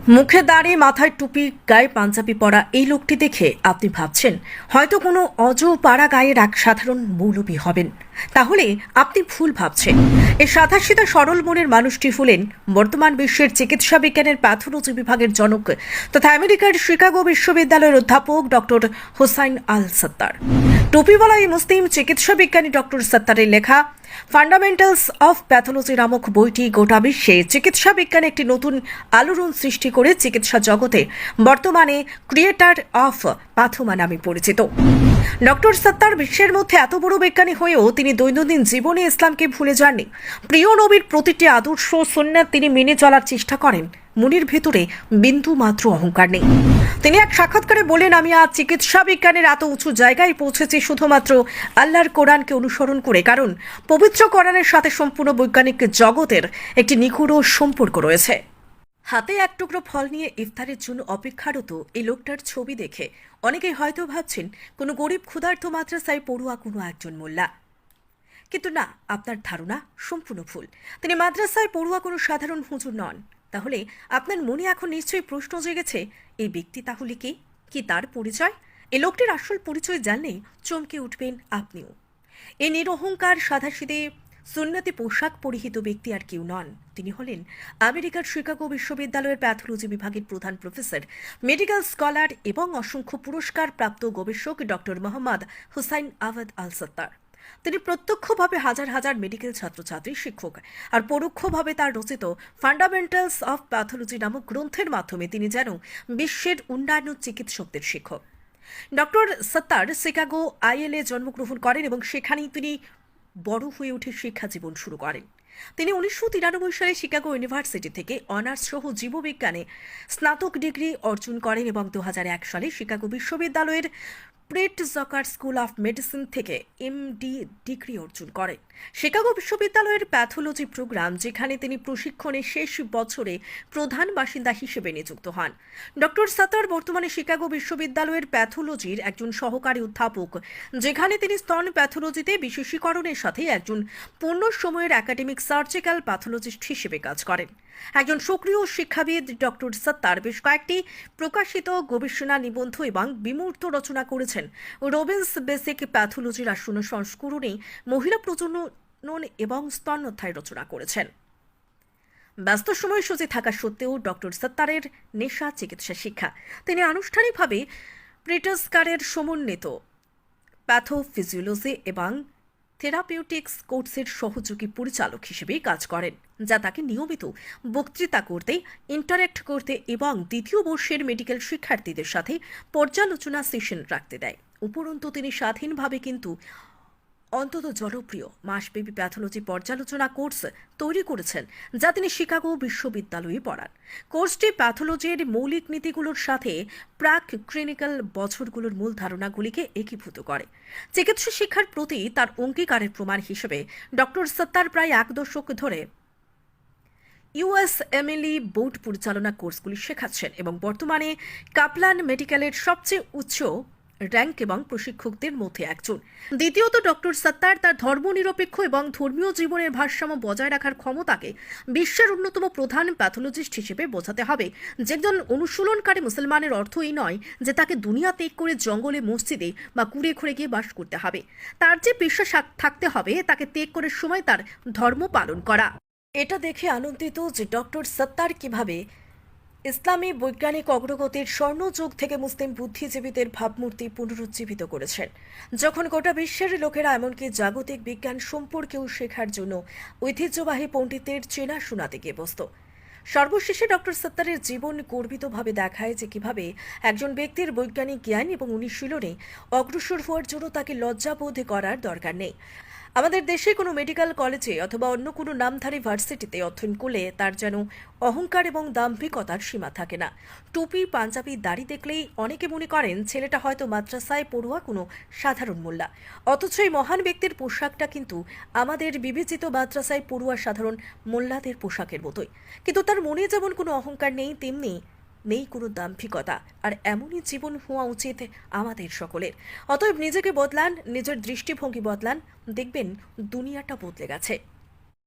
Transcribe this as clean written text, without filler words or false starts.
মুখে দাঁড়িয়ে মাথায় টুপি গায়ে পাঞ্জাবি পরা এই লোকটি দেখে আপনি ভাবছেন হয়তো কোনো অজপাড়া গায়ের এক সাধারণ মৌলবী হবেন। তাহলে আপনি ভুল ভাবছেন। এই সাদাসিধা সরল মনের মানুষটি হলেন বর্তমান বিশ্বের চিকিৎসা বিজ্ঞানের প্যাথোলজি বিভাগের জনক তথা আমেরিকার শিকাগো বিশ্ববিদ্যালয়ের অধ্যাপক ডক্টর হোসাইন আল সত্তার। টুপিওয়ালা এই মুসলিম চিকিৎসা বিজ্ঞানী ডক্টর সত্তারের লেখা ফান্ডামেন্টালস অফ প্যাথোলজি নামক বইটি গোটা বিশ্বে চিকিৎসা বিজ্ঞানে একটি নতুন আলোড়ন সৃষ্টি করে চিকিৎসা জগতে বর্তমানে ক্রিয়েটার অফ প্যাথোমা নামে পরিচিত। ডক্টর সত্তার বিশ্বের মধ্যে এত বড় বিজ্ঞানী হয়েও তিনি দৈনন্দিন জীবনে ইসলামকে ভুলে যাননি। প্রিয় নবীর প্রতিটি আদর্শ সুন্নাত তিনি মেনে চলার চেষ্টা করেন। মনের ভেতরে বিন্দু মাত্র অহংকার নেই। তিনি এক সাক্ষাৎকারে বলেন, আমি আজ চিকিৎসা বিজ্ঞানের এত উঁচু জায়গায় পৌঁছেছি শুধুমাত্র আল্লাহর কোরআনকে অনুসরণ করে, কারণ পবিত্র কোরআনের সাথে সম্পূর্ণ বৈজ্ঞানিক জগতের একটি নিগুড় সম্পর্ক রয়েছে। হাতে এক টুকরো ফল নিয়ে ইফতারের জন্য অপেক্ষারত এই লোকটার ছবি দেখে অনেকেই হয়তো ভাবছেন কোনো গরিব ক্ষুধার্ত মাদ্রাসায় পড়ুয়া কোনো একজন মোল্লা। কিন্তু না, আপনার ধারণা সম্পূর্ণ ভুল। তিনি মাদ্রাসায় পড়ুয়া কোনো সাধারণ হুজুর নন। তাহলে আপনার মনে এখন নিশ্চয়ই প্রশ্ন জেগেছে, এই ব্যক্তি তাহলে কে, কি তার পরিচয়? এই লোকটির আসল পরিচয় জানলেই চমকে উঠবেন আপনিও। এই নিরহংকার সাদাসিধে সুন্নতি পোশাক পরিহিত ব্যক্তি আর কেউ নন। তিনি হলেন আমেরিকার শিকাগো বিশ্ববিদ্যালয়ের প্যাথোলজি বিভাগের প্রধান প্রফেসর, মেডিকেল স্কলার এবং অসংখ্য পুরস্কার প্রাপ্ত গবেষক ডক্টর মোহাম্মদ হোসাইন আওয়াদ আল সত্তার। তিনি প্রত্যক্ষভাবে হাজার হাজার মেডিকেল ছাত্রছাত্রী, শিক্ষক আর পরোক্ষভাবে তার রচিত ফান্ডামেন্টালস অফ প্যাথোলজি নামক গ্রন্থের মাধ্যমে তিনি যেন বিশ্বের অন্যান্য চিকিৎসকদের শিক্ষক। ডক্টর সত্তার শিকাগো আইএলএ জন্মগ্রহণ করেন এবং সেখানেই তিনি বড় হয়ে উঠে শিক্ষা জীবন শুরু করেন। তিনি 1993 সালে শিকাগো ইউনিভার্সিটি থেকে অনার্স সহ জীববিজ্ঞানে স্নাতক ডিগ্রি অর্জন করেন এবং 2001 সালে শিকাগো বিশ্ববিদ্যালয়ের প্রেট জকার স্কুল অফ মেডিসিন থেকে এমডি ডিগ্রি অর্জন করেন। শিকাগো বিশ্ববিদ্যালয়ের প্যাথোলজি প্রোগ্রাম, যেখানে তিনি প্রশিক্ষণের শেষ বছরে প্রধান বাসিন্দা হিসেবে নিযুক্ত হন। ডক্টর সত্তার বর্তমানে শিকাগো বিশ্ববিদ্যালয়ের প্যাথোলজির একজন সহকারী অধ্যাপক, যেখানে তিনি স্তন প্যাথোলজিতে বিশেষীকরণের সাথে একজন পূর্ণ সময়ের একাডেমিক সার্জিক্যাল প্যাথোলজিস্ট হিসেবে কাজ করেন। একজন সক্রিয় শিক্ষাবিদ, ডক্টর সত্তার বেশ কয়েকটি প্রকাশিত গবেষণা নিবন্ধ এবং বিমূর্ত রচনা করেছেন। রবিন্স বেসিক প্যাথোলজির আসন্ন সংস্করণে মহিলা প্রজনন এবং স্তন অধ্যায় রচনা করেছেন। ব্যস্ত সময়সূচি থাকা সত্ত্বেও ডক্টর সত্তারের নেশা চিকিৎসা শিক্ষা। তিনি আনুষ্ঠানিকভাবে প্রিটস্কারের সমন্বিত প্যাথোফিজিওলজি এবং থেরাপিউটিক্স কোর্সের সহযোগী পরিচালক হিসেবে কাজ করেন, যা তাকে নিয়মিত বক্তৃতা করতে, ইন্টারেক্ট করতে এবং দ্বিতীয় বর্ষের মেডিকেল শিক্ষার্থীদের সাথে পর্যালোচনা সেশন রাখতে দেয়। উপরন্তু তিনি স্বাধীনভাবে কিন্তু অন্তত জনপ্রিয় মাসব্যাপী প্যাথোলজি পর্যালোচনা কোর্স তৈরি করেছেন, যা তিনি শিকাগো বিশ্ববিদ্যালয়ে পড়ান। কোর্সটি প্যাথোলজির মৌলিক নীতিগুলোর সাথে প্রাক ক্লিনিক্যাল বছরগুলোর মূল ধারণাগুলিকে একীভূত করে। চিকিৎসা শিক্ষার প্রতি তার অঙ্গীকারের প্রমাণ হিসেবে ডক্টর সত্তার প্রায় এক দশক ধরে ইউএসএমএলই বোর্ড পরিচালনা কোর্সগুলি শেখাচ্ছেন এবং বর্তমানে কাপলান মেডিকেলের সবচেয়ে উচ্চ র্যাঙ্ক এবং প্রশিক্ষকদের মধ্যে একজন। দ্বিতীয়ত, ডক্টর সত্তার তার ধর্মনিরপেক্ষ এবং ধর্মীয় জীবনের ভারসাম্য বজায় রাখার ক্ষমতাকে বিশ্বের অন্যতম প্রধান প্যাথোলজিস্ট হিসেবে বোঝাতে হবে। যে একজন অনুশীলনকারী মুসলমানের অর্থ এই নয় যে তাকে দুনিয়া ত্যাগ করে জঙ্গলে, মসজিদে বা কুড়ে ঘুরে গিয়ে বাস করতে হবে। তার যে বিশ্বাস থাকতে হবে তাকে ত্যাগ করে সময় তার ধর্ম পালন করা। এটা দেখে আনন্দিত যে ডক্টর সত্তার কিভাবে ইসলামী বৈজ্ঞানিক অগ্রগতির স্বর্ণযুগ থেকে মুসলিম বুদ্ধিজীবীদের ভাবমূর্তি পুনরুজ্জীবিত করেছেন, যখন গোটা বিশ্বের লোকেরা এমনকি জাগতিক বিজ্ঞান সম্পর্কেও শেখার জন্য ঐতিহ্যবাহী পণ্ডিতের চেনাশোনাতে গিয়ে বসত। সর্বশেষে ডক্টর সত্তারের জীবন গর্বিতভাবে দেখায় যে কিভাবে একজন ব্যক্তির বৈজ্ঞানিক জ্ঞান এবং অনুশীলনে অগ্রসর হওয়ার জন্য তাকে লজ্জাবোধ করার দরকার নেই। আমাদের দেশে কোনো মেডিকেল কলেজে অথবা অন্য কোনো নামধারী ভার্সিটিতে অধ্যয়ন করলে তার যেন অহংকার এবং দাম্ভিকতার সীমা থাকে না। টুপি, পাঞ্জাবি, দাড়ি দেখলেই অনেকে মনে করেন ছেলেটা হয়তো মাদ্রাসায় পড়ুয়া কোনো সাধারণ মোল্লা, অথচ এই মহান ব্যক্তির পোশাকটা কিন্তু আমাদের বিবেচিত মাদ্রাসায় পড়ুয়া সাধারণ মোল্লাদের পোশাকের মতোই। কিন্তু তার মনে যেমন কোনো অহংকার নেই, তেমনি নেই কোনো দাম্ভিকতা। আর এমনই জীবন হওয়া উচিত আমাদের সকলের। অতএব নিজেকে বদলান, নিজের দৃষ্টিভঙ্গি বদলান, দেখবেন দুনিয়াটা বদলে গেছে।